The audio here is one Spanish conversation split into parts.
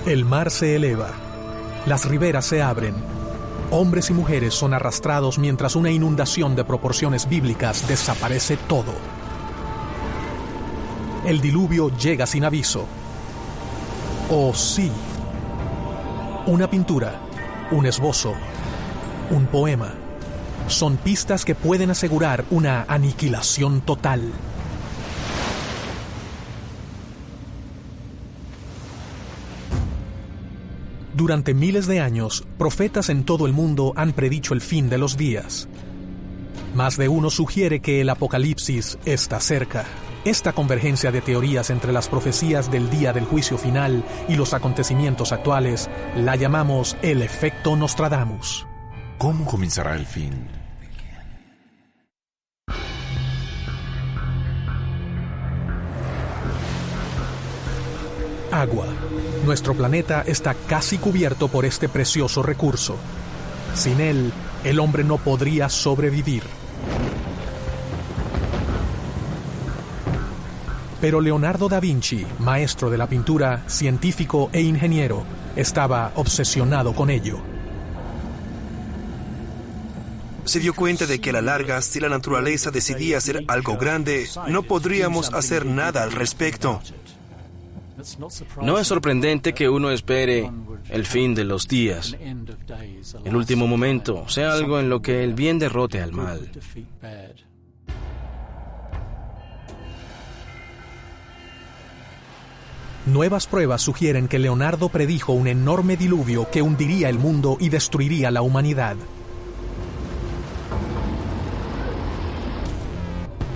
El mar se eleva, las riberas se abren, hombres y mujeres son arrastrados mientras una inundación de proporciones bíblicas desaparece todo. El diluvio llega sin aviso. ¿O sí? Una pintura, un esbozo, un poema. Son pistas que pueden asegurar una aniquilación total. Durante miles de años, profetas en todo el mundo han predicho el fin de los días. Más de uno sugiere que el apocalipsis está cerca. Esta convergencia de teorías entre las profecías del día del juicio final y los acontecimientos actuales la llamamos el efecto Nostradamus. ¿Cómo comenzará el fin? Agua. Nuestro planeta está casi cubierto por este precioso recurso. Sin él, el hombre no podría sobrevivir. Pero Leonardo da Vinci, maestro de la pintura, científico e ingeniero, estaba obsesionado con ello. Se dio cuenta de que a la larga, si la naturaleza decidía hacer algo grande, no podríamos hacer nada al respecto. No es sorprendente que uno espere el fin de los días, el último momento, sea algo en lo que el bien derrote al mal. Nuevas pruebas sugieren que Leonardo predijo un enorme diluvio que hundiría el mundo y destruiría la humanidad.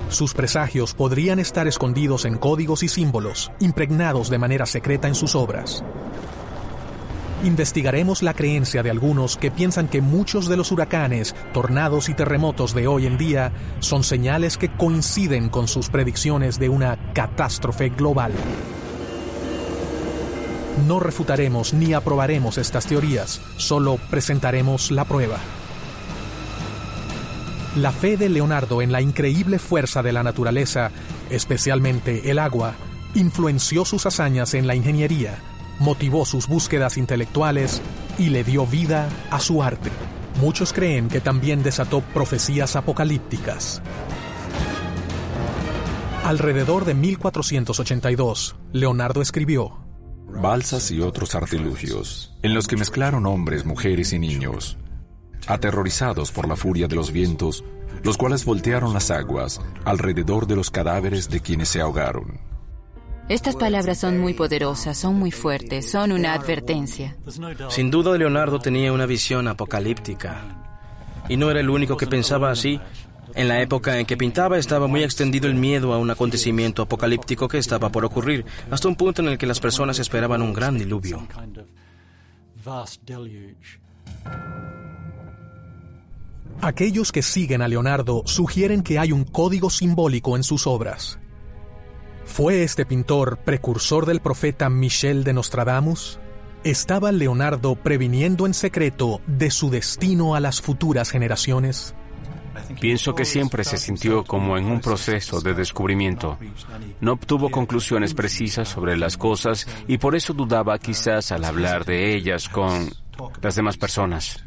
Sus presagios podrían estar escondidos en códigos y símbolos, impregnados de manera secreta en sus obras. Investigaremos la creencia de algunos que piensan que muchos de los huracanes, tornados y terremotos de hoy en día son señales que coinciden con sus predicciones de una catástrofe global. No refutaremos ni aprobaremos estas teorías, solo presentaremos la prueba. La fe de Leonardo en la increíble fuerza de la naturaleza, especialmente el agua, influenció sus hazañas en la ingeniería, motivó sus búsquedas intelectuales y le dio vida a su arte. Muchos creen que también desató profecías apocalípticas. Alrededor de 1482, Leonardo escribió: balsas y otros artilugios, en los que mezclaron hombres, mujeres y niños, aterrorizados por la furia de los vientos, los cuales voltearon las aguas alrededor de los cadáveres de quienes se ahogaron. Estas palabras son muy poderosas, son muy fuertes, son una advertencia. Sin duda, Leonardo tenía una visión apocalíptica. Y no era el único que pensaba así. En la época en que pintaba estaba muy extendido el miedo a un acontecimiento apocalíptico que estaba por ocurrir, hasta un punto en el que las personas esperaban un gran diluvio. Aquellos que siguen a Leonardo sugieren que hay un código simbólico en sus obras. ¿Fue este pintor precursor del profeta Michel de Nostradamus? ¿Estaba Leonardo previniendo en secreto de su destino a las futuras generaciones? Pienso que siempre se sintió como en un proceso de descubrimiento. No obtuvo conclusiones precisas sobre las cosas y por eso dudaba quizás al hablar de ellas con las demás personas.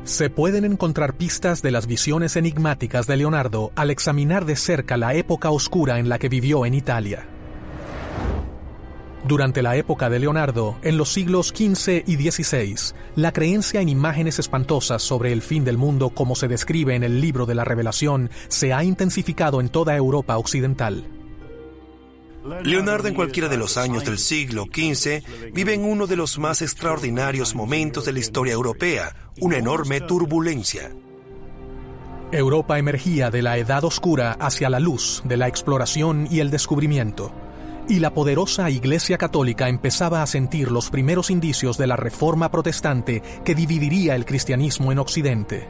Se pueden encontrar pistas de las visiones enigmáticas de Leonardo al examinar de cerca la época oscura en la que vivió en Italia. Durante la época de Leonardo, en los siglos XV y XVI, la creencia en imágenes espantosas sobre el fin del mundo, como se describe en el libro de la Revelación, se ha intensificado en toda Europa occidental. Leonardo, en cualquiera de los años del siglo XV, vive en uno de los más extraordinarios momentos de la historia europea, una enorme turbulencia. Europa emergía de la Edad Oscura hacia la luz de la exploración y el descubrimiento, y la poderosa Iglesia Católica empezaba a sentir los primeros indicios de la Reforma Protestante que dividiría el cristianismo en Occidente.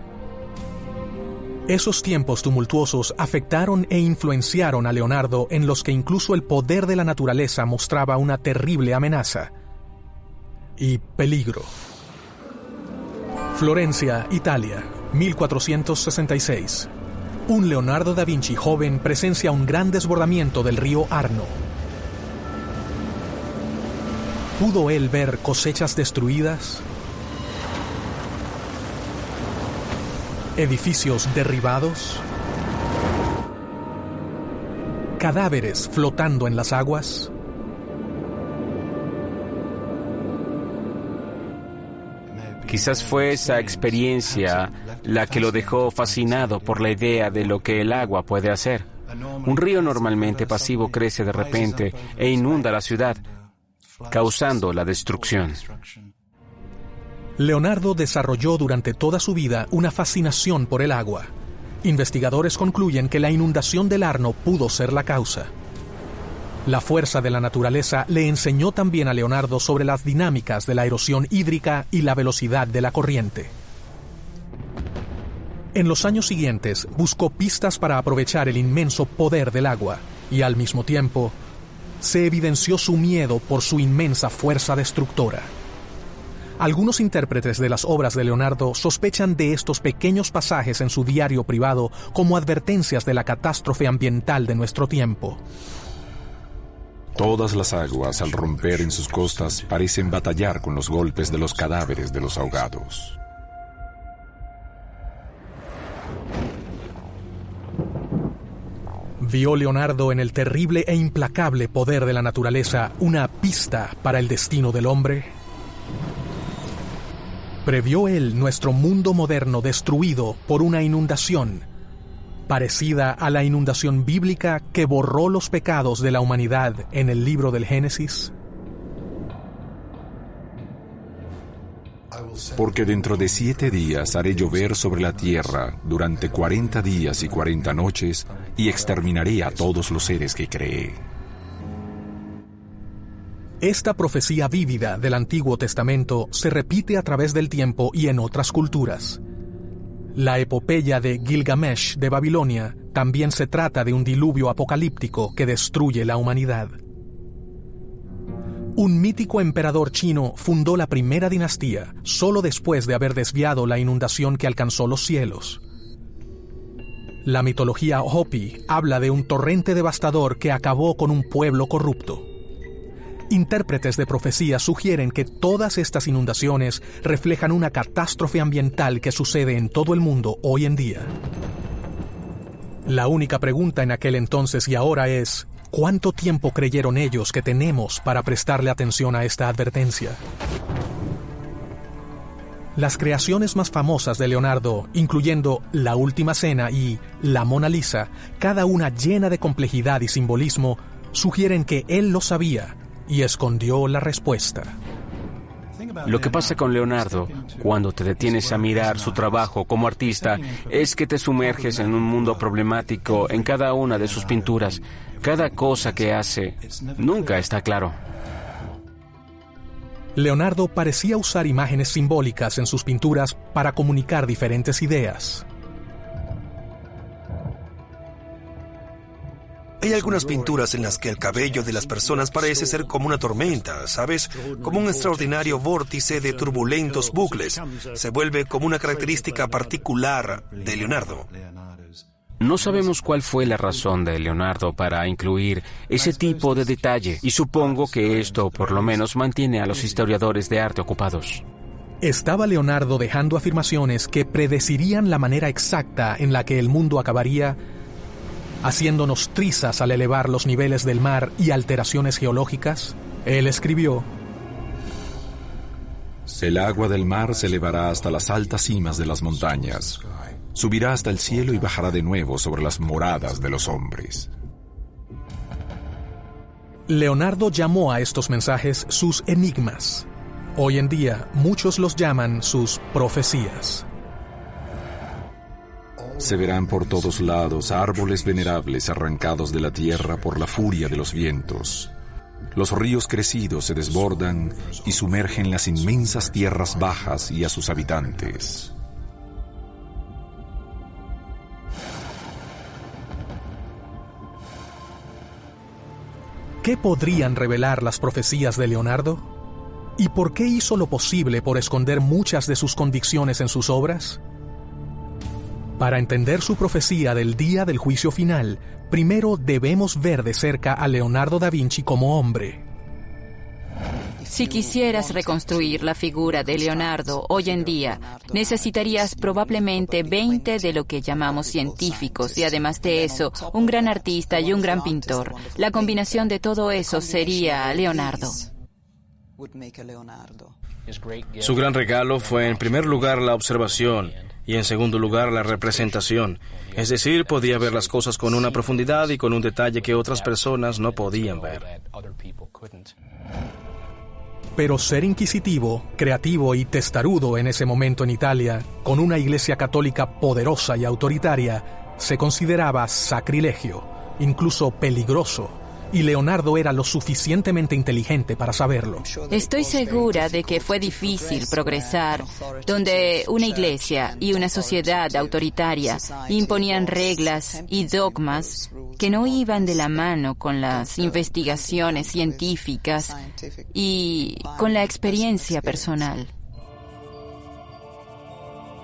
Esos tiempos tumultuosos afectaron e influenciaron a Leonardo, en los que incluso el poder de la naturaleza mostraba una terrible amenaza y peligro. Florencia, Italia, 1466. Un Leonardo da Vinci joven presencia un gran desbordamiento del río Arno. ¿Pudo él ver cosechas destruidas? ¿Edificios derribados? ¿Cadáveres flotando en las aguas? Quizás fue esa experiencia la que lo dejó fascinado por la idea de lo que el agua puede hacer. Un río normalmente pasivo crece de repente e inunda la ciudad, causando la destrucción. Leonardo desarrolló durante toda su vida una fascinación por el agua. Investigadores concluyen que la inundación del Arno pudo ser la causa. La fuerza de la naturaleza le enseñó también a Leonardo sobre las dinámicas de la erosión hídrica y la velocidad de la corriente. En los años siguientes buscó pistas para aprovechar el inmenso poder del agua y al mismo tiempo se evidenció su miedo por su inmensa fuerza destructora. Algunos intérpretes de las obras de Leonardo sospechan de estos pequeños pasajes en su diario privado como advertencias de la catástrofe ambiental de nuestro tiempo. Todas las aguas, al romper en sus costas, parecen batallar con los golpes de los cadáveres de los ahogados. ¿Vio Leonardo en el terrible e implacable poder de la naturaleza una pista para el destino del hombre? ¿Previó él nuestro mundo moderno destruido por una inundación parecida a la inundación bíblica que borró los pecados de la humanidad en el libro del Génesis? Porque dentro de 7 días haré llover sobre la tierra durante 40 días y 40 noches, y exterminaré a todos los seres que creé. Esta profecía vívida del Antiguo Testamento se repite a través del tiempo y en otras culturas. La epopeya de Gilgamesh de Babilonia también se trata de un diluvio apocalíptico que destruye la humanidad. Un mítico emperador chino fundó la primera dinastía solo después de haber desviado la inundación que alcanzó los cielos. La mitología Hopi habla de un torrente devastador que acabó con un pueblo corrupto. Intérpretes de profecía sugieren que todas estas inundaciones reflejan una catástrofe ambiental que sucede en todo el mundo hoy en día. La única pregunta en aquel entonces y ahora es: ¿cuánto tiempo creyeron ellos que tenemos para prestarle atención a esta advertencia? Las creaciones más famosas de Leonardo, incluyendo La Última Cena y La Mona Lisa, cada una llena de complejidad y simbolismo, sugieren que él lo sabía y escondió la respuesta. Lo que pasa con Leonardo, cuando te detienes a mirar su trabajo como artista, es que te sumerges en un mundo problemático en cada una de sus pinturas. Cada cosa que hace nunca está claro. Leonardo parecía usar imágenes simbólicas en sus pinturas para comunicar diferentes ideas. Hay algunas pinturas en las que el cabello de las personas parece ser como una tormenta, ¿sabes? Como un extraordinario vórtice de turbulentos bucles. Se vuelve como una característica particular de Leonardo. No sabemos cuál fue la razón de Leonardo para incluir ese tipo de detalle, y supongo que esto por lo menos mantiene a los historiadores de arte ocupados. ¿Estaba Leonardo dejando afirmaciones que predecirían la manera exacta en la que el mundo acabaría, haciéndonos trizas al elevar los niveles del mar y alteraciones geológicas? Él escribió: El agua del mar se elevará hasta las altas cimas de las montañas, subirá hasta el cielo y bajará de nuevo sobre las moradas de los hombres. Leonardo llamó a estos mensajes sus enigmas. Hoy en día, muchos los llaman sus profecías. Se verán por todos lados árboles venerables arrancados de la tierra por la furia de los vientos. Los ríos crecidos se desbordan y sumergen las inmensas tierras bajas y a sus habitantes. ¿Qué podrían revelar las profecías de Leonardo? ¿Y por qué hizo lo posible por esconder muchas de sus convicciones en sus obras? Para entender su profecía del día del juicio final, primero debemos ver de cerca a Leonardo da Vinci como hombre. Si quisieras reconstruir la figura de Leonardo hoy en día, necesitarías probablemente 20 de lo que llamamos científicos y además de eso, un gran artista y un gran pintor. La combinación de todo eso sería Leonardo. Su gran regalo fue en primer lugar la observación y en segundo lugar la representación. Es decir, podía ver las cosas con una profundidad y con un detalle que otras personas no podían ver. Pero ser inquisitivo, creativo y testarudo en ese momento en Italia, con una iglesia católica poderosa y autoritaria, se consideraba sacrilegio, incluso peligroso, y Leonardo era lo suficientemente inteligente para saberlo. Estoy segura de que fue difícil progresar donde una iglesia y una sociedad autoritaria imponían reglas y dogmas que no iban de la mano con las investigaciones científicas y con la experiencia personal.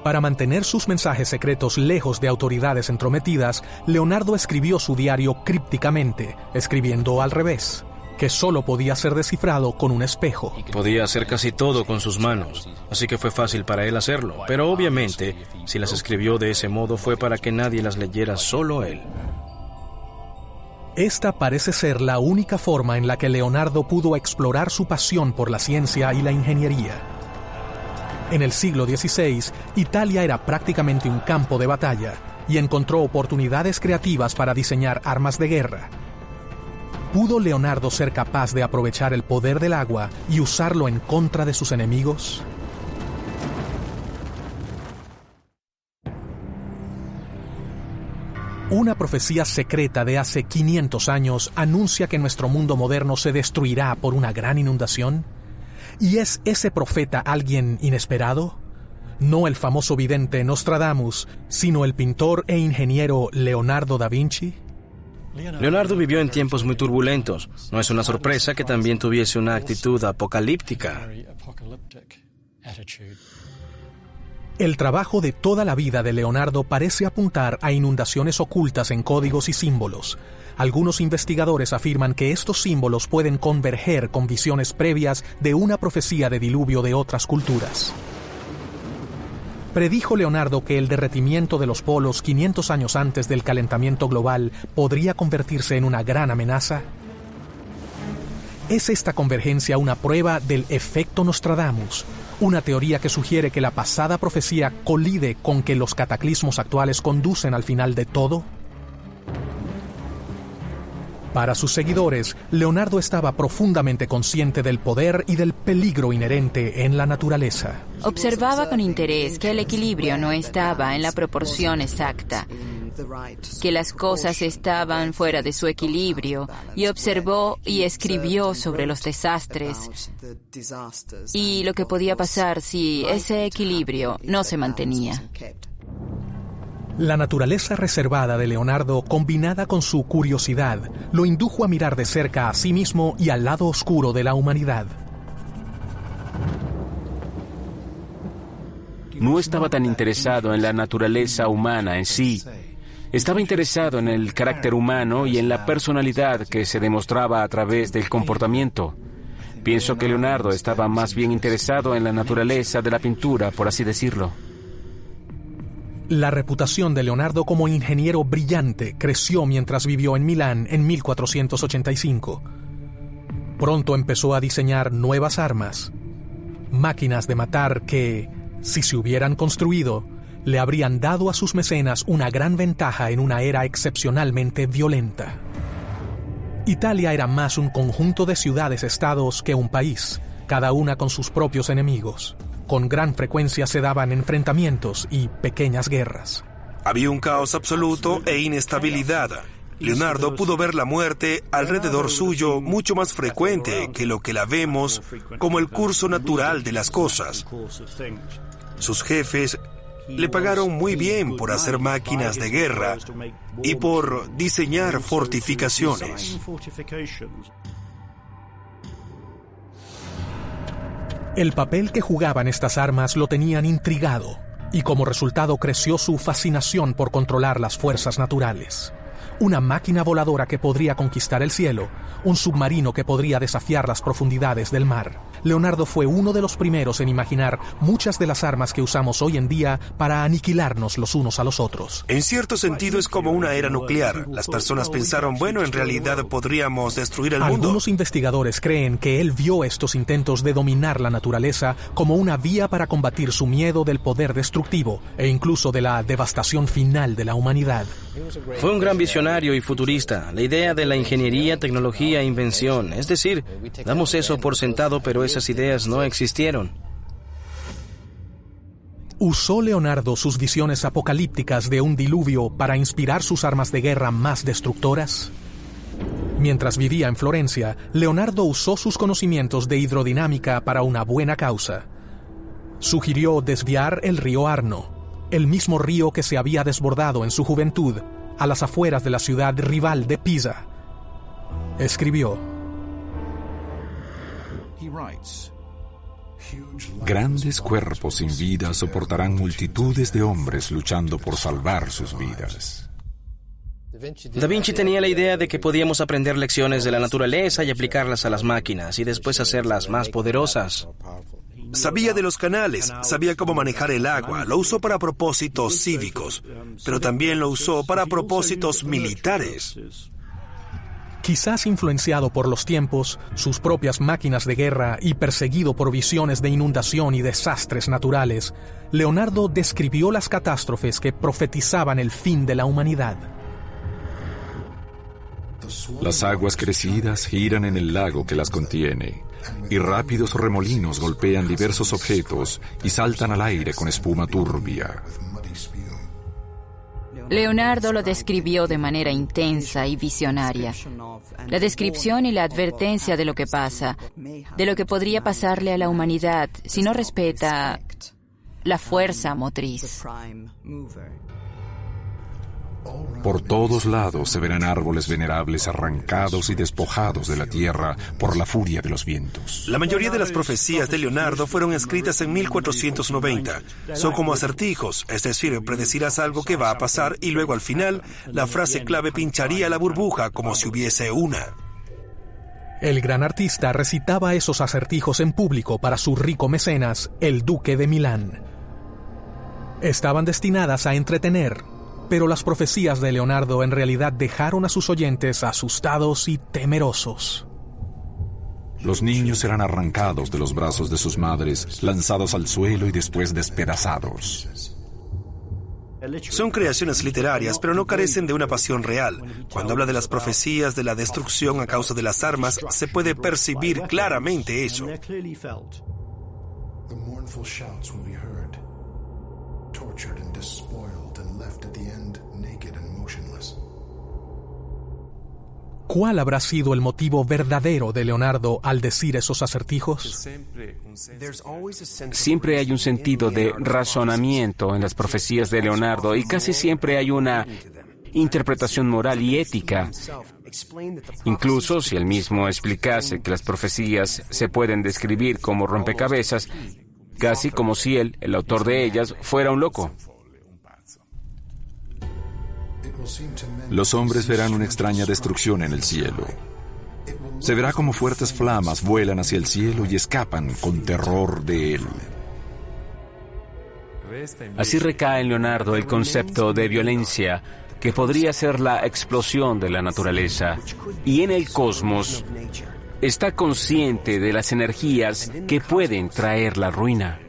Para mantener sus mensajes secretos lejos de autoridades entrometidas, Leonardo escribió su diario crípticamente, escribiendo al revés, que solo podía ser descifrado con un espejo. Podía hacer casi todo con sus manos, así que fue fácil para él hacerlo. Pero obviamente, si las escribió de ese modo fue para que nadie las leyera, solo él. Esta parece ser la única forma en la que Leonardo pudo explorar su pasión por la ciencia y la ingeniería. En el siglo XVI, Italia era prácticamente un campo de batalla y encontró oportunidades creativas para diseñar armas de guerra. ¿Pudo Leonardo ser capaz de aprovechar el poder del agua y usarlo en contra de sus enemigos? Una profecía secreta de hace 500 años anuncia que nuestro mundo moderno se destruirá por una gran inundación. ¿Y es ese profeta alguien inesperado? No el famoso vidente Nostradamus, sino el pintor e ingeniero Leonardo da Vinci. Leonardo vivió en tiempos muy turbulentos. No es una sorpresa que también tuviese una actitud apocalíptica. El trabajo de toda la vida de Leonardo parece apuntar a inundaciones ocultas en códigos y símbolos. Algunos investigadores afirman que estos símbolos pueden converger con visiones previas de una profecía de diluvio de otras culturas. ¿Predijo Leonardo que el derretimiento de los polos 500 años antes del calentamiento global podría convertirse en una gran amenaza? ¿Es esta convergencia una prueba del efecto Nostradamus? Una teoría que sugiere que la pasada profecía colide con que los cataclismos actuales conducen al final de todo. Para sus seguidores, Leonardo estaba profundamente consciente del poder y del peligro inherente en la naturaleza. Observaba con interés que el equilibrio no estaba en la proporción exacta, que las cosas estaban fuera de su equilibrio, y observó y escribió sobre los desastres y lo que podía pasar si ese equilibrio no se mantenía. La naturaleza reservada de Leonardo, combinada con su curiosidad, lo indujo a mirar de cerca a sí mismo y al lado oscuro de la humanidad. No estaba tan interesado en la naturaleza humana en sí. Estaba interesado en el carácter humano y en la personalidad que se demostraba a través del comportamiento. Pienso que Leonardo estaba más bien interesado en la naturaleza de la pintura, por así decirlo. La reputación de Leonardo como ingeniero brillante creció mientras vivió en Milán en 1485. Pronto empezó a diseñar nuevas armas, máquinas de matar que, si se hubieran construido, le habrían dado a sus mecenas una gran ventaja en una era excepcionalmente violenta. Italia era más un conjunto de ciudades-estados que un país, cada una con sus propios enemigos. Con gran frecuencia se daban enfrentamientos y pequeñas guerras. Había un caos absoluto e inestabilidad. Leonardo pudo ver la muerte alrededor suyo mucho más frecuente que lo que la vemos como el curso natural de las cosas. Sus jefes le pagaron muy bien por hacer máquinas de guerra y por diseñar fortificaciones. El papel que jugaban estas armas lo tenían intrigado, y como resultado creció su fascinación por controlar las fuerzas naturales. una máquina voladora que podría conquistar el cielo, un submarino que podría desafiar las profundidades del mar. Leonardo fue uno de los primeros en imaginar muchas de las armas que usamos hoy en día para aniquilarnos los unos a los otros. En cierto sentido es como una era nuclear. Las personas pensaron, bueno, en realidad podríamos destruir el mundo. Algunos investigadores creen que él vio estos intentos de dominar la naturaleza como una vía para combatir su miedo del poder destructivo e incluso de la devastación final de la humanidad. Fue un gran visionario y futurista. La idea de la ingeniería, tecnología e invención. Es decir, damos eso por sentado, pero esas ideas no existieron. ¿Usó Leonardo sus visiones apocalípticas de un diluvio para inspirar sus armas de guerra más destructoras? Mientras vivía en Florencia, Leonardo usó sus conocimientos de hidrodinámica para una buena causa. Sugirió desviar el río Arno, el mismo río que se había desbordado en su juventud a las afueras de la ciudad rival de Pisa. Escribió: grandes cuerpos sin vida soportarán multitudes de hombres luchando por salvar sus vidas. Da Vinci tenía la idea de que podíamos aprender lecciones de la naturaleza y aplicarlas a las máquinas y después hacerlas más poderosas. Sabía de los canales, sabía cómo manejar el agua, lo usó para propósitos cívicos, pero también lo usó para propósitos militares. Quizás influenciado por los tiempos, sus propias máquinas de guerra y perseguido por visiones de inundación y desastres naturales, Leonardo describió las catástrofes que profetizaban el fin de la humanidad. Las aguas crecidas giran en el lago que las contiene, y rápidos remolinos golpean diversos objetos y saltan al aire con espuma turbia. Leonardo lo describió de manera intensa y visionaria. La descripción y la advertencia de lo que pasa, de lo que podría pasarle a la humanidad si no respeta la fuerza motriz. Por todos lados se verán árboles venerables arrancados y despojados de la tierra por la furia de los vientos. La mayoría de las profecías de Leonardo fueron escritas en 1490. Son como acertijos, es decir, predecirás algo que va a pasar y luego al final la frase clave pincharía la burbuja como si hubiese una. El gran artista recitaba esos acertijos en público para su rico mecenas, el duque de Milán. Estaban destinadas a entretener, pero las profecías de Leonardo en realidad dejaron a sus oyentes asustados y temerosos. Los niños serán arrancados de los brazos de sus madres, lanzados al suelo y después despedazados. Son creaciones literarias, pero no carecen de una pasión real. Cuando habla de las profecías de la destrucción a causa de las armas, se puede percibir claramente eso. ¿Cuál habrá sido el motivo verdadero de Leonardo al decir esos acertijos? Siempre hay un sentido de razonamiento en las profecías de Leonardo y casi siempre hay una interpretación moral y ética. Incluso si él mismo explicase que las profecías se pueden describir como rompecabezas, casi como si él, el autor de ellas, fuera un loco. Los hombres verán una extraña destrucción en el cielo. Se verá como fuertes flamas vuelan hacia el cielo y escapan con terror de él. Así recae en Leonardo el concepto de violencia, que podría ser la explosión de la naturaleza. Y en el cosmos está consciente de las energías que pueden traer la ruina.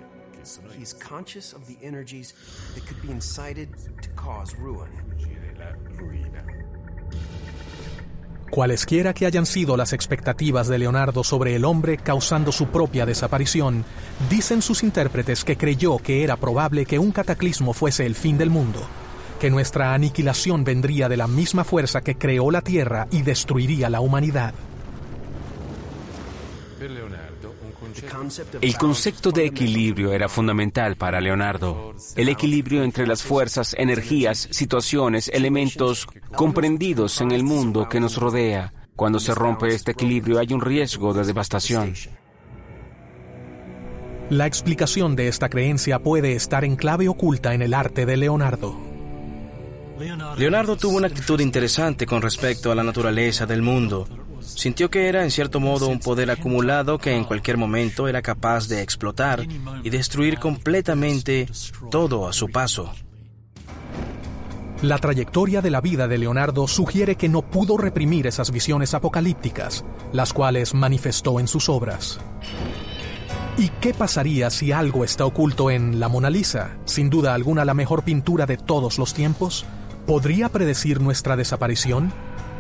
Cualesquiera que hayan sido las expectativas de Leonardo sobre el hombre causando su propia desaparición, dicen sus intérpretes que creyó que era probable que un cataclismo fuese el fin del mundo, que nuestra aniquilación vendría de la misma fuerza que creó la Tierra y destruiría la humanidad. El concepto de equilibrio era fundamental para Leonardo. El equilibrio entre las fuerzas, energías, situaciones, elementos comprendidos en el mundo que nos rodea. Cuando se rompe este equilibrio hay un riesgo de devastación. La explicación de esta creencia puede estar en clave oculta en el arte de Leonardo. Leonardo tuvo una actitud interesante con respecto a la naturaleza del mundo. Sintió que era, en cierto modo, un poder acumulado que en cualquier momento era capaz de explotar y destruir completamente todo a su paso. La trayectoria de la vida de Leonardo sugiere que no pudo reprimir esas visiones apocalípticas, las cuales manifestó en sus obras. ¿Y qué pasaría si algo está oculto en la Mona Lisa, sin duda alguna la mejor pintura de todos los tiempos? ¿Podría predecir nuestra desaparición?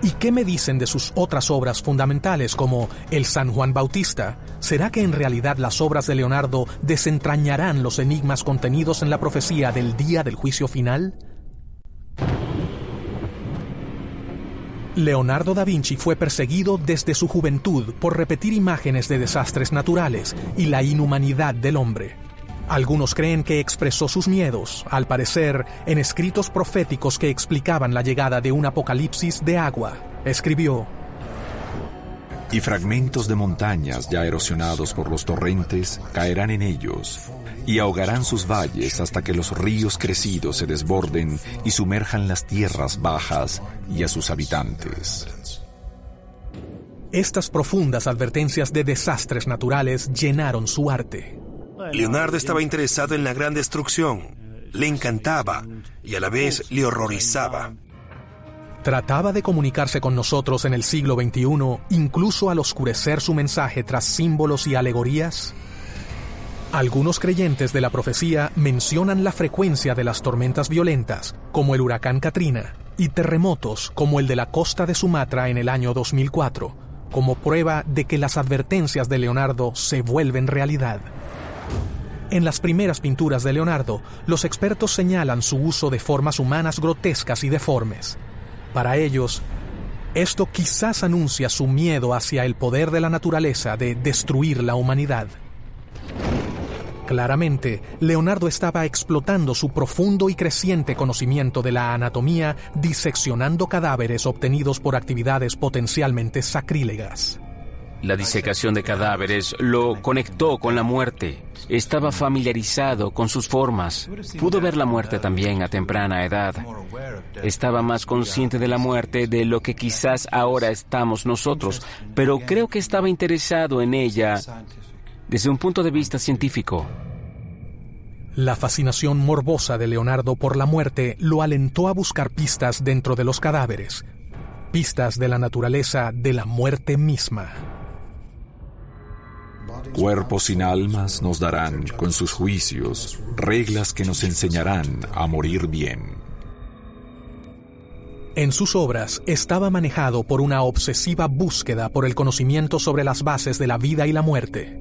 ¿Y qué me dicen de sus otras obras fundamentales como el San Juan Bautista? ¿Será que en realidad las obras de Leonardo desentrañarán los enigmas contenidos en la profecía del día del juicio final? Leonardo da Vinci fue perseguido desde su juventud por repetir imágenes de desastres naturales y la inhumanidad del hombre. Algunos creen que expresó sus miedos, al parecer, en escritos proféticos que explicaban la llegada de un apocalipsis de agua. Escribió: y fragmentos de montañas ya erosionados por los torrentes caerán en ellos, y ahogarán sus valles hasta que los ríos crecidos se desborden y sumerjan las tierras bajas y a sus habitantes. Estas profundas advertencias de desastres naturales llenaron su arte. Leonardo estaba interesado en la gran destrucción. Le encantaba y a la vez le horrorizaba. Trataba de comunicarse con nosotros en el siglo XXI, incluso al oscurecer su mensaje tras símbolos y alegorías. Algunos creyentes de la profecía mencionan la frecuencia de las tormentas violentas, como el huracán Katrina, y terremotos como el de la costa de Sumatra en el año 2004, como prueba de que las advertencias de Leonardo se vuelven realidad. En las primeras pinturas de Leonardo, los expertos señalan su uso de formas humanas grotescas y deformes. Para ellos, esto quizás anuncia su miedo hacia el poder de la naturaleza de destruir la humanidad. Claramente, Leonardo estaba explotando su profundo y creciente conocimiento de la anatomía, diseccionando cadáveres obtenidos por actividades potencialmente sacrílegas. La disecación de cadáveres lo conectó con la muerte. Estaba familiarizado con sus formas. Pudo ver la muerte también a temprana edad. Estaba más consciente de la muerte de lo que quizás ahora estamos nosotros, pero creo que estaba interesado en ella desde un punto de vista científico. La fascinación morbosa de Leonardo por la muerte lo alentó a buscar pistas dentro de los cadáveres, pistas de la naturaleza de la muerte misma. Cuerpos sin almas nos darán, con sus juicios, reglas que nos enseñarán a morir bien. En sus obras estaba manejado por una obsesiva búsqueda por el conocimiento sobre las bases de la vida y la muerte.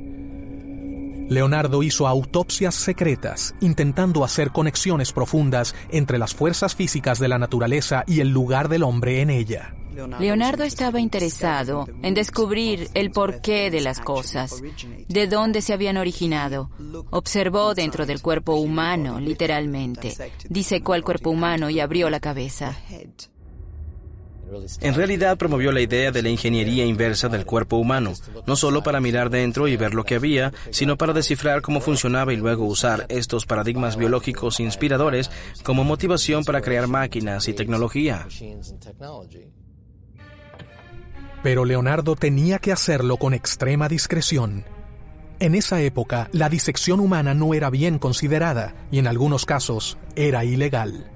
Leonardo hizo autopsias secretas, intentando hacer conexiones profundas entre las fuerzas físicas de la naturaleza y el lugar del hombre en ella. Leonardo estaba interesado en descubrir el porqué de las cosas, de dónde se habían originado. Observó dentro del cuerpo humano, literalmente. Disecó al cuerpo humano y abrió la cabeza. En realidad promovió la idea de la ingeniería inversa del cuerpo humano, no solo para mirar dentro y ver lo que había, sino para descifrar cómo funcionaba y luego usar estos paradigmas biológicos inspiradores como motivación para crear máquinas y tecnología. Pero Leonardo tenía que hacerlo con extrema discreción. En esa época, la disección humana no era bien considerada y en algunos casos era ilegal.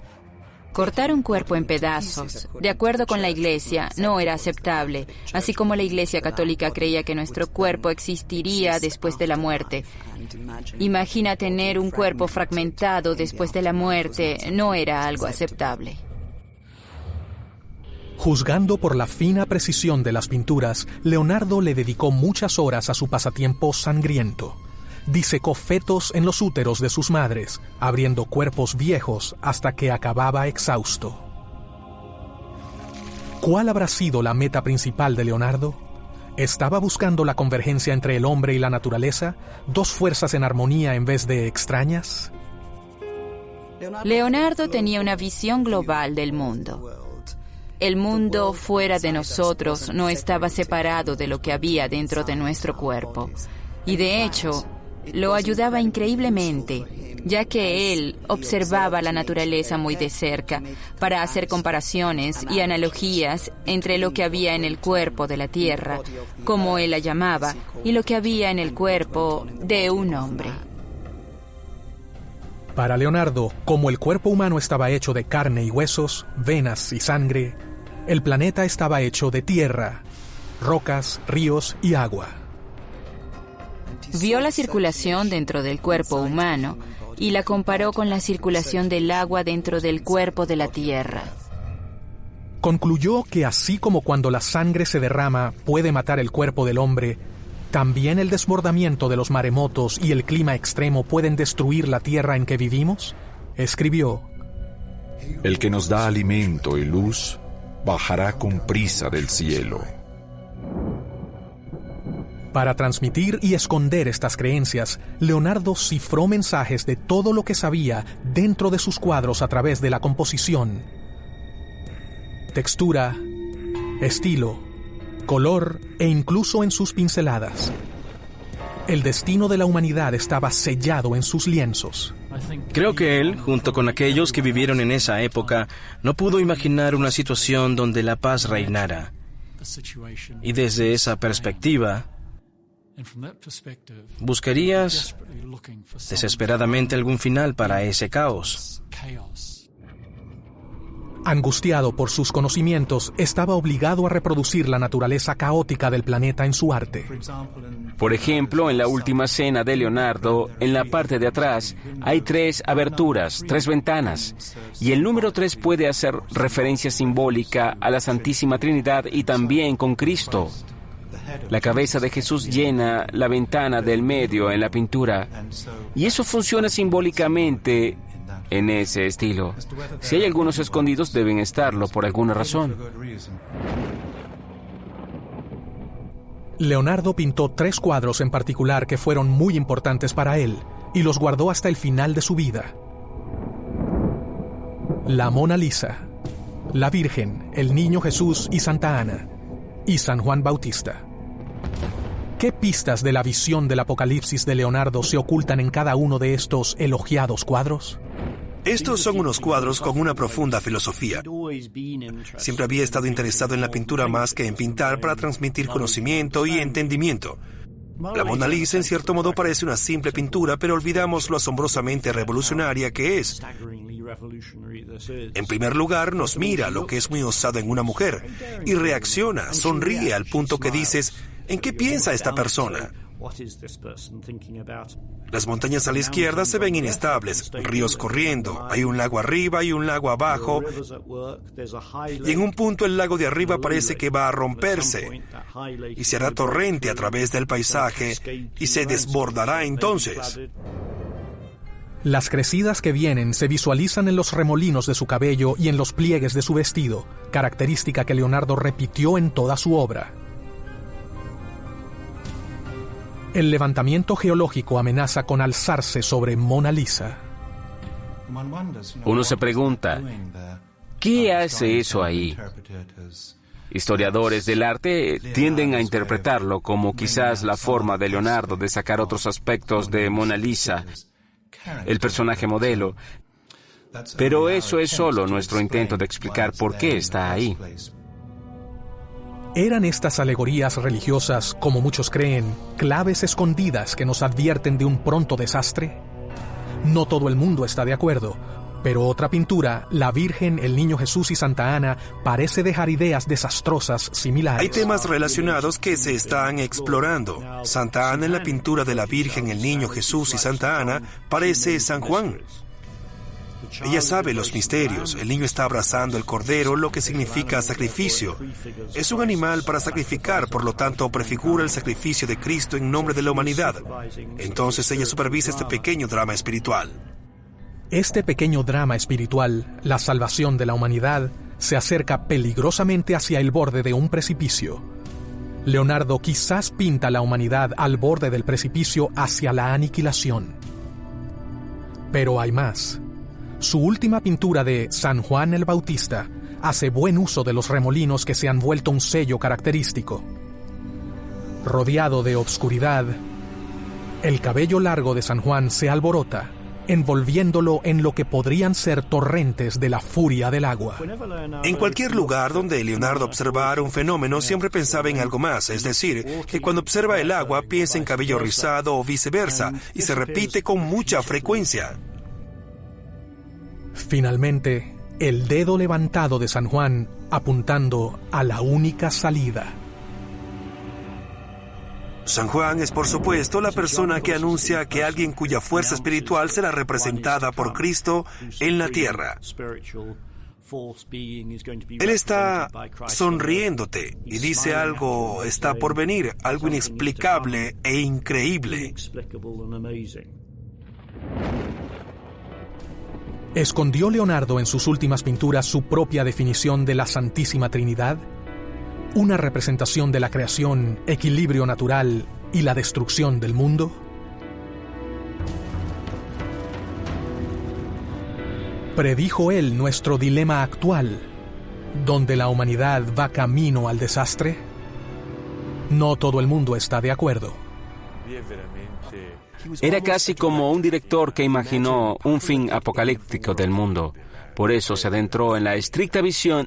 Cortar un cuerpo en pedazos, de acuerdo con la Iglesia, no era aceptable, así como la Iglesia Católica creía que nuestro cuerpo existiría después de la muerte. Imagina tener un cuerpo fragmentado después de la muerte, no era algo aceptable. Juzgando por la fina precisión de las pinturas, Leonardo le dedicó muchas horas a su pasatiempo sangriento. Disecó fetos en los úteros de sus madres, abriendo cuerpos viejos hasta que acababa exhausto. ¿Cuál habrá sido la meta principal de Leonardo? ¿Estaba buscando la convergencia entre el hombre y la naturaleza? ¿Dos fuerzas en armonía en vez de extrañas? Leonardo tenía una visión global del mundo. El mundo fuera de nosotros no estaba separado de lo que había dentro de nuestro cuerpo. Y de hecho, lo ayudaba increíblemente. ya que él observaba la naturaleza muy de cerca para hacer comparaciones y analogías entre lo que había en el cuerpo de la tierra, como él la llamaba, y lo que había en el cuerpo de un hombre. Para Leonardo, como el cuerpo humano estaba hecho de carne y huesos, venas y sangre, el planeta estaba hecho de tierra, rocas, ríos y agua. Vio la circulación dentro del cuerpo humano y la comparó con la circulación del agua dentro del cuerpo de la tierra. Concluyó que así como cuando la sangre se derrama puede matar el cuerpo del hombre, ¿también el desbordamiento de los maremotos y el clima extremo pueden destruir la tierra en que vivimos? Escribió: El que nos da alimento y luz bajará con prisa del cielo. Para transmitir y esconder estas creencias, Leonardo cifró mensajes de todo lo que sabía dentro de sus cuadros a través de la composición, textura, estilo, color e incluso en sus pinceladas. El destino de la humanidad estaba sellado en sus lienzos. Creo que él, junto con aquellos que vivieron en esa época, no pudo imaginar una situación donde la paz reinara. Y desde esa perspectiva, buscarías desesperadamente algún final para ese caos. Angustiado por sus conocimientos, estaba obligado a reproducir la naturaleza caótica del planeta en su arte. Por ejemplo, en la última cena de Leonardo, en la parte de atrás, hay 3 aberturas, 3 ventanas, y el número 3 puede hacer referencia simbólica a la Santísima Trinidad y también con Cristo. La cabeza de Jesús llena la ventana del medio en la pintura, y eso funciona simbólicamente en ese estilo. Si hay algunos escondidos, deben estarlo por alguna razón. Leonardo pintó 3 cuadros en particular que fueron muy importantes para él, y los guardó hasta el final de su vida: la Mona Lisa, la Virgen, el Niño Jesús y Santa Ana, y San Juan Bautista. ¿Qué pistas de la visión del Apocalipsis de Leonardo se ocultan en cada uno de estos elogiados cuadros? Estos son unos cuadros con una profunda filosofía. Siempre había estado interesado en la pintura más que en pintar para transmitir conocimiento y entendimiento. La Mona Lisa, en cierto modo, parece una simple pintura, pero olvidamos lo asombrosamente revolucionaria que es. En primer lugar, nos mira, lo que es muy osado en una mujer, y reacciona, sonríe al punto que dices: ¿en qué piensa esta persona? Las montañas a la izquierda se ven inestables, ríos corriendo, hay un lago arriba y un lago abajo, y en un punto el lago de arriba parece que va a romperse, y se hará torrente a través del paisaje, y se desbordará entonces. Las crecidas que vienen se visualizan en los remolinos de su cabello y en los pliegues de su vestido, característica que Leonardo repitió en toda su obra. El levantamiento geológico amenaza con alzarse sobre Mona Lisa. Uno se pregunta, ¿qué hace eso ahí? Historiadores del arte tienden a interpretarlo como quizás la forma de Leonardo de sacar otros aspectos de Mona Lisa, el personaje modelo, pero eso es solo nuestro intento de explicar por qué está ahí. ¿Eran estas alegorías religiosas, como muchos creen, claves escondidas que nos advierten de un pronto desastre? No todo el mundo está de acuerdo, pero otra pintura, la Virgen, el Niño Jesús y Santa Ana, parece dejar ideas desastrosas similares. Hay temas relacionados que se están explorando. Santa Ana, en la pintura de la Virgen, el Niño Jesús y Santa Ana, parece San Juan. Ella sabe los misterios. El niño está abrazando el cordero, lo que significa sacrificio. Es un animal para sacrificar, por lo tanto prefigura el sacrificio de Cristo en nombre de la humanidad. Entonces ella supervisa este pequeño drama espiritual. Este pequeño drama espiritual, la salvación de la humanidad, se acerca peligrosamente hacia el borde de un precipicio. Leonardo quizás pinta la humanidad al borde del precipicio hacia la aniquilación. Pero hay más. Su última pintura de San Juan el Bautista hace buen uso de los remolinos que se han vuelto un sello característico. Rodeado de obscuridad, el cabello largo de San Juan se alborota envolviéndolo en lo que podrían ser torrentes de la furia del agua. En cualquier lugar donde Leonardo observara un fenómeno, siempre pensaba en algo más, es decir, que cuando observa el agua piensa en cabello rizado o viceversa, y se repite con mucha frecuencia. Finalmente, el dedo levantado de San Juan apuntando a la única salida. San Juan es, por supuesto, la persona que anuncia que alguien cuya fuerza espiritual será representada por Cristo en la tierra. Él está sonriéndote y dice algo está por venir, algo inexplicable e increíble. ¿Escondió Leonardo en sus últimas pinturas su propia definición de la Santísima Trinidad? ¿Una representación de la creación, equilibrio natural y la destrucción del mundo? ¿Predijo él nuestro dilema actual, donde la humanidad va camino al desastre? No todo el mundo está de acuerdo. Era casi como un director que imaginó un fin apocalíptico del mundo. Por eso se adentró en la estricta visión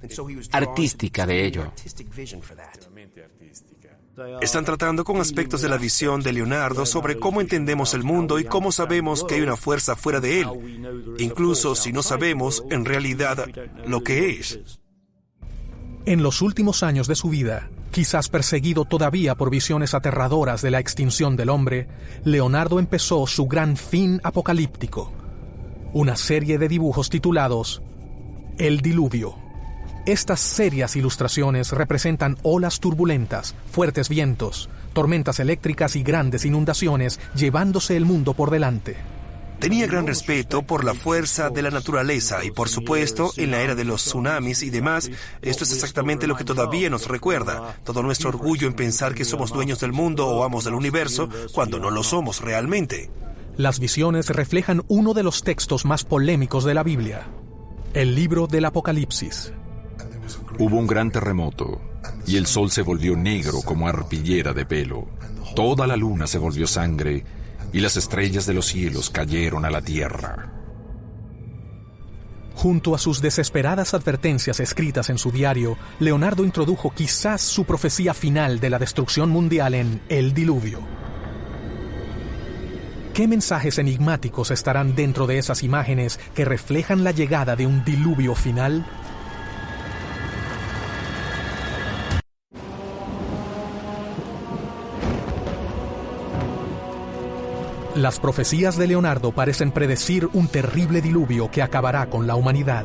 artística de ello. Están tratando con aspectos de la visión de Leonardo sobre cómo entendemos el mundo y cómo sabemos que hay una fuerza fuera de él, incluso si no sabemos en realidad lo que es. En los últimos años de su vida, quizás perseguido todavía por visiones aterradoras de la extinción del hombre, Leonardo empezó su gran fin apocalíptico, una serie de dibujos titulados El Diluvio. Estas serias ilustraciones representan olas turbulentas, fuertes vientos, tormentas eléctricas y grandes inundaciones llevándose el mundo por delante. Tenía gran respeto por la fuerza de la naturaleza y, por supuesto, en la era de los tsunamis y demás, esto es exactamente lo que todavía nos recuerda. Todo nuestro orgullo en pensar que somos dueños del mundo o amos del universo, cuando no lo somos realmente. Las visiones reflejan uno de los textos más polémicos de la Biblia, el libro del Apocalipsis. Hubo un gran terremoto, y el sol se volvió negro como arpillera de pelo. Toda la luna se volvió sangre, y las estrellas de los cielos cayeron a la tierra. Junto a sus desesperadas advertencias escritas en su diario, Leonardo introdujo quizás su profecía final de la destrucción mundial en El Diluvio. ¿Qué mensajes enigmáticos estarán dentro de esas imágenes que reflejan la llegada de un diluvio final? Las profecías de Leonardo parecen predecir un terrible diluvio que acabará con la humanidad.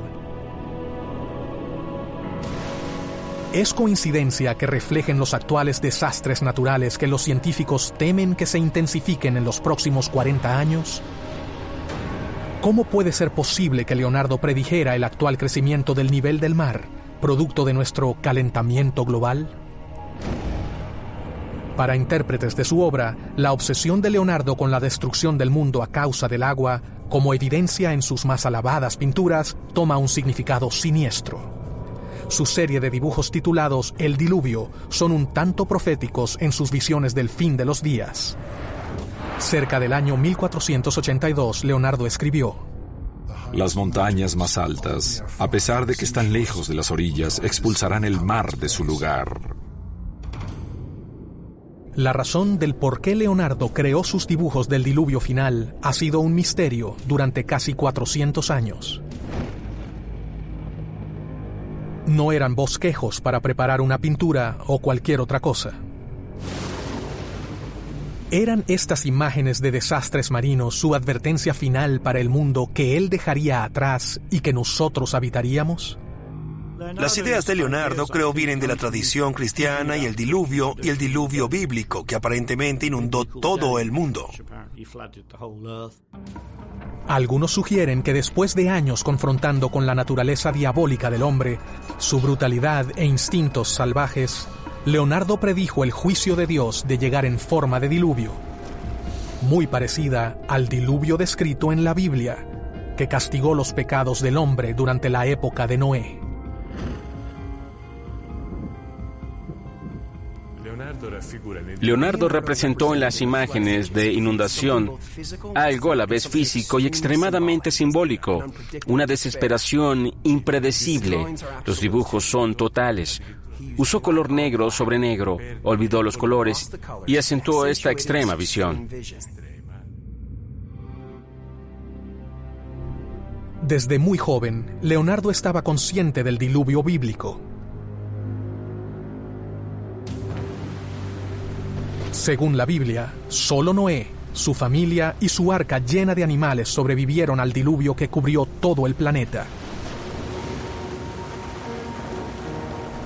¿Es coincidencia que reflejen los actuales desastres naturales que los científicos temen que se intensifiquen en los próximos 40 años? ¿Cómo puede ser posible que Leonardo predijera el actual crecimiento del nivel del mar, producto de nuestro calentamiento global? Para intérpretes de su obra, la obsesión de Leonardo con la destrucción del mundo a causa del agua, como evidencia en sus más alabadas pinturas, toma un significado siniestro. Su serie de dibujos titulados El Diluvio son un tanto proféticos en sus visiones del fin de los días. Cerca del año 1482, Leonardo escribió: Las montañas más altas, a pesar de que están lejos de las orillas, expulsarán el mar de su lugar. La razón del por qué Leonardo creó sus dibujos del diluvio final ha sido un misterio durante casi 400 años. No eran bosquejos para preparar una pintura o cualquier otra cosa. ¿Eran estas imágenes de desastres marinos su advertencia final para el mundo que él dejaría atrás y que nosotros habitaríamos? Las ideas de Leonardo creo vienen de la tradición cristiana y el diluvio bíblico que aparentemente inundó todo el mundo. Algunos sugieren que después de años confrontando con la naturaleza diabólica del hombre, su brutalidad e instintos salvajes, Leonardo predijo el juicio de Dios de llegar en forma de diluvio, muy parecida al diluvio descrito en la Biblia, que castigó los pecados del hombre durante la época de Noé. Leonardo representó en las imágenes de inundación algo a la vez físico y extremadamente simbólico, una desesperación impredecible. Los dibujos son totales. Usó color negro sobre negro, olvidó los colores y acentuó esta extrema visión. Desde muy joven, Leonardo estaba consciente del diluvio bíblico. Según la Biblia, solo Noé, su familia y su arca llena de animales sobrevivieron al diluvio que cubrió todo el planeta.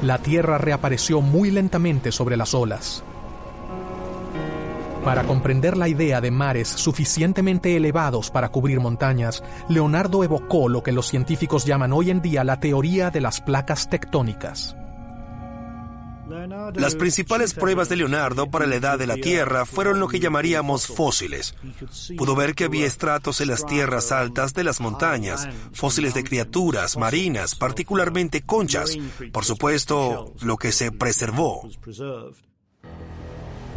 La tierra reapareció muy lentamente sobre las olas. Para comprender la idea de mares suficientemente elevados para cubrir montañas, Leonardo evocó lo que los científicos llaman hoy en día la teoría de las placas tectónicas. Las principales pruebas de Leonardo para la edad de la Tierra fueron lo que llamaríamos fósiles. Pudo ver que había estratos en las tierras altas de las montañas, fósiles de criaturas marinas, particularmente conchas, por supuesto, lo que se preservó.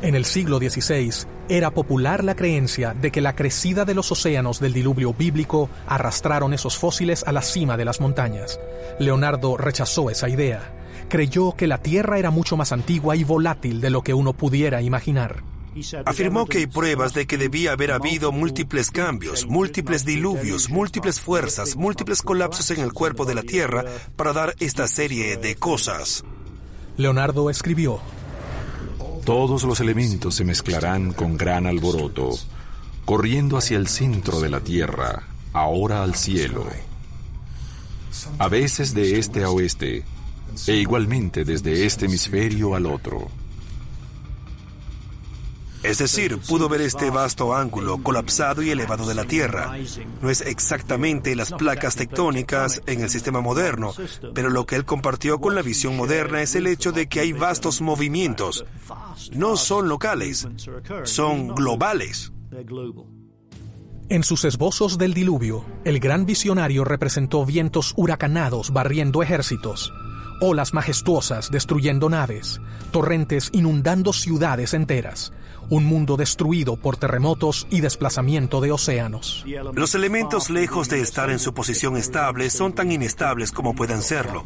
En el siglo XVI, era popular la creencia de que la crecida de los océanos del diluvio bíblico arrastraron esos fósiles a la cima de las montañas. Leonardo rechazó esa idea. Creyó que la Tierra era mucho más antigua y volátil de lo que uno pudiera imaginar. Afirmó que hay pruebas de que debía haber habido múltiples cambios, múltiples diluvios, múltiples fuerzas, múltiples colapsos en el cuerpo de la Tierra para dar esta serie de cosas. Leonardo escribió: Todos los elementos se mezclarán con gran alboroto, corriendo hacia el centro de la tierra, ahora al cielo. A veces de este a oeste, e igualmente desde este hemisferio al otro. Es decir, pudo ver este vasto ángulo colapsado y elevado de la Tierra. No es exactamente las placas tectónicas en el sistema moderno, pero lo que él compartió con la visión moderna es el hecho de que hay vastos movimientos. No son locales, son globales. En sus esbozos del diluvio, el gran visionario representó vientos huracanados barriendo ejércitos, olas majestuosas destruyendo naves, torrentes inundando ciudades enteras, un mundo destruido por terremotos y desplazamiento de océanos. Los elementos, lejos de estar en su posición estable, son tan inestables como puedan serlo.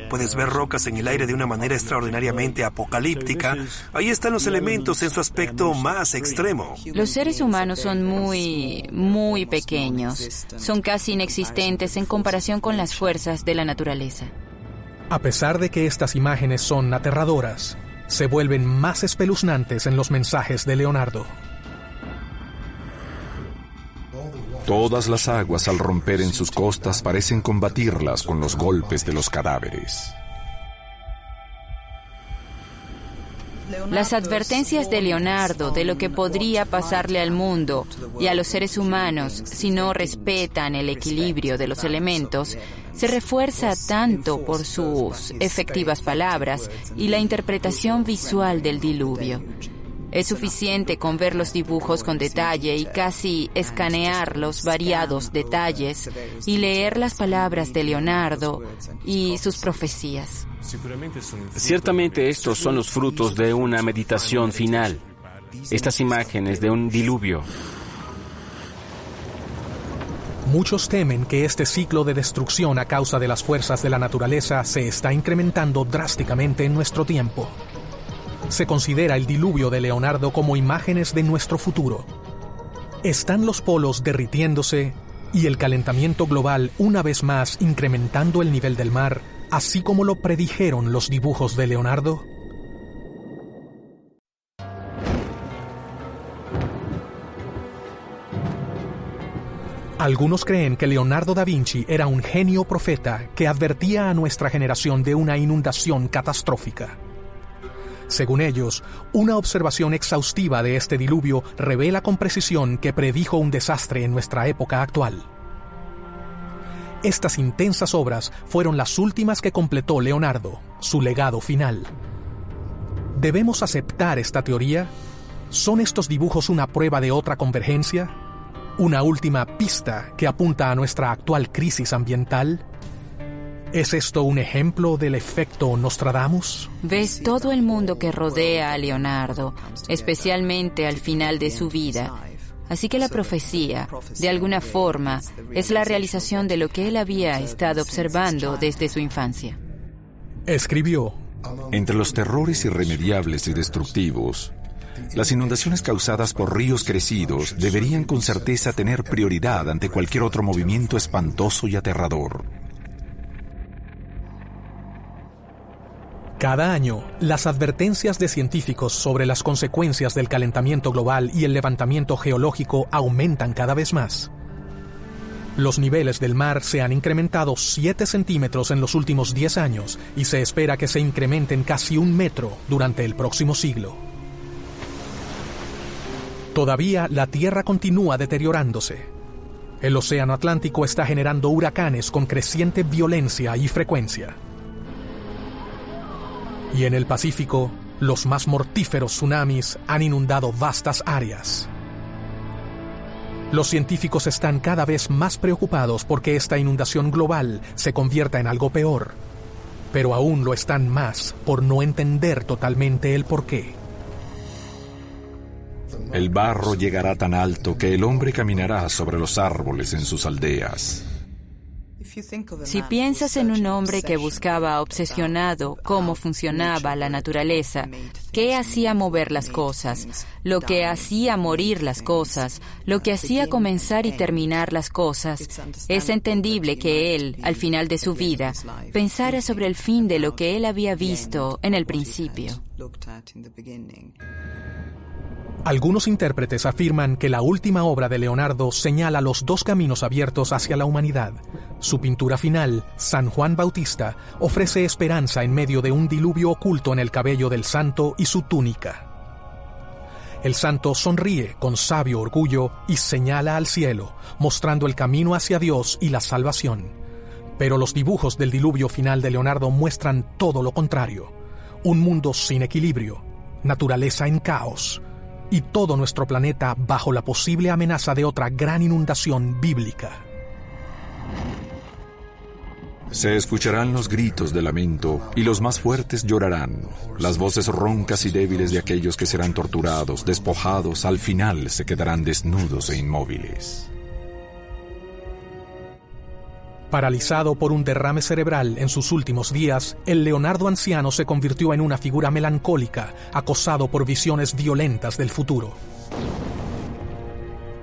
Puedes ver rocas en el aire de una manera extraordinariamente apocalíptica. Ahí están los elementos en su aspecto más extremo. Los seres humanos son muy pequeños. Son casi inexistentes en comparación con las fuerzas de la naturaleza. A pesar de que estas imágenes son aterradoras, se vuelven más espeluznantes en los mensajes de Leonardo. Todas las aguas al romper en sus costas parecen combatirlas con los golpes de los cadáveres. Las advertencias de Leonardo de lo que podría pasarle al mundo y a los seres humanos si no respetan el equilibrio de los elementos se refuerza tanto por sus efectivas palabras y la interpretación visual del diluvio. Es suficiente con ver los dibujos con detalle y casi escanear los variados detalles y leer las palabras de Leonardo y sus profecías. Ciertamente estos son los frutos de una meditación final, estas imágenes de un diluvio. Muchos temen que este ciclo de destrucción a causa de las fuerzas de la naturaleza se está incrementando drásticamente en nuestro tiempo. Se considera el diluvio de Leonardo como imágenes de nuestro futuro. Están los polos derritiéndose y el calentamiento global una vez más incrementando el nivel del mar, así como lo predijeron los dibujos de Leonardo. Algunos creen que Leonardo da Vinci era un genio profeta que advertía a nuestra generación de una inundación catastrófica. Según ellos, una observación exhaustiva de este diluvio revela con precisión que predijo un desastre en nuestra época actual. Estas intensas obras fueron las últimas que completó Leonardo, su legado final. ¿Debemos aceptar esta teoría? ¿Son estos dibujos una prueba de otra convergencia? ¿Una última pista que apunta a nuestra actual crisis ambiental? ¿Es esto un ejemplo del efecto Nostradamus? Ves todo el mundo que rodea a Leonardo, especialmente al final de su vida. Así que la profecía, de alguna forma, es la realización de lo que él había estado observando desde su infancia. Escribió: entre los terrores irremediables y destructivos, las inundaciones causadas por ríos crecidos deberían con certeza tener prioridad ante cualquier otro movimiento espantoso y aterrador. Cada año, las advertencias de científicos sobre las consecuencias del calentamiento global y el levantamiento geológico aumentan cada vez más. Los niveles del mar se han incrementado 7 centímetros en los últimos 10 años y se espera que se incrementen casi 1 metro durante el próximo siglo. Todavía la Tierra continúa deteriorándose. El Océano Atlántico está generando huracanes con creciente violencia y frecuencia. Y en el Pacífico, los más mortíferos tsunamis han inundado vastas áreas. Los científicos están cada vez más preocupados porque esta inundación global se convierta en algo peor, pero aún lo están más por no entender totalmente el porqué. El barro llegará tan alto que el hombre caminará sobre los árboles en sus aldeas. Si piensas en un hombre que buscaba obsesionado cómo funcionaba la naturaleza, qué hacía mover las cosas, lo que hacía morir las cosas, lo que hacía comenzar y terminar las cosas, es entendible que él, al final de su vida, pensara sobre el fin de lo que él había visto en el principio. Algunos intérpretes afirman que la última obra de Leonardo señala los 2 caminos abiertos hacia la humanidad. Su pintura final, San Juan Bautista, ofrece esperanza en medio de un diluvio oculto en el cabello del santo y su túnica. El santo sonríe con sabio orgullo y señala al cielo, mostrando el camino hacia Dios y la salvación. Pero los dibujos del diluvio final de Leonardo muestran todo lo contrario: un mundo sin equilibrio, naturaleza en caos, y todo nuestro planeta bajo la posible amenaza de otra gran inundación bíblica. Se escucharán los gritos de lamento y los más fuertes llorarán. Las voces roncas y débiles de aquellos que serán torturados, despojados, al final se quedarán desnudos e inmóviles. Paralizado por un derrame cerebral en sus últimos días, el Leonardo anciano se convirtió en una figura melancólica, acosado por visiones violentas del futuro.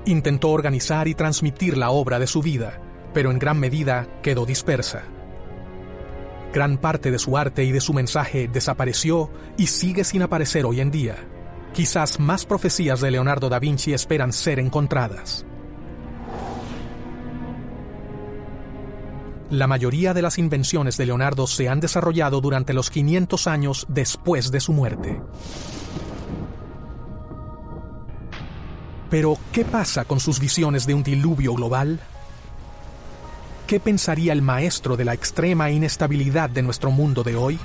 Intentó organizar y transmitir la obra de su vida, pero en gran medida quedó dispersa. Gran parte de su arte y de su mensaje desapareció y sigue sin aparecer hoy en día. Quizás más profecías de Leonardo da Vinci esperan ser encontradas. La mayoría de las invenciones de Leonardo se han desarrollado durante los 500 años después de su muerte. Pero, ¿qué pasa con sus visiones de un diluvio global? ¿Qué pensaría el maestro de la extrema inestabilidad de nuestro mundo de hoy?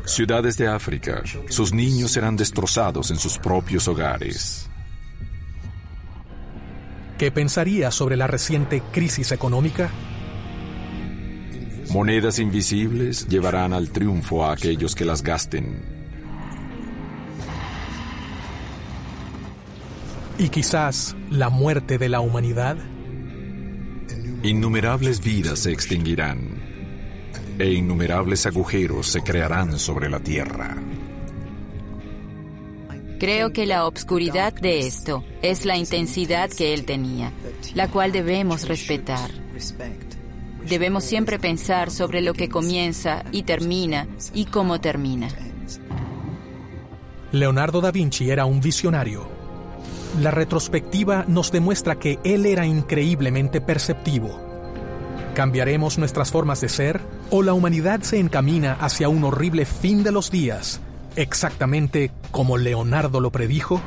Ciudades de África, sus niños serán destrozados en sus propios hogares. ¿Qué pensaría sobre la reciente crisis económica? Monedas invisibles llevarán al triunfo a aquellos que las gasten. ¿Y quizás la muerte de la humanidad? Innumerables vidas se extinguirán e innumerables agujeros se crearán sobre la tierra. Creo que la obscuridad de esto es la intensidad que él tenía, la cual debemos respetar. Debemos siempre pensar sobre lo que comienza y termina y cómo termina. Leonardo da Vinci era un visionario. La retrospectiva nos demuestra que él era increíblemente perceptivo. ¿Cambiaremos nuestras formas de ser o la humanidad se encamina hacia un horrible fin de los días, exactamente como Leonardo lo predijo?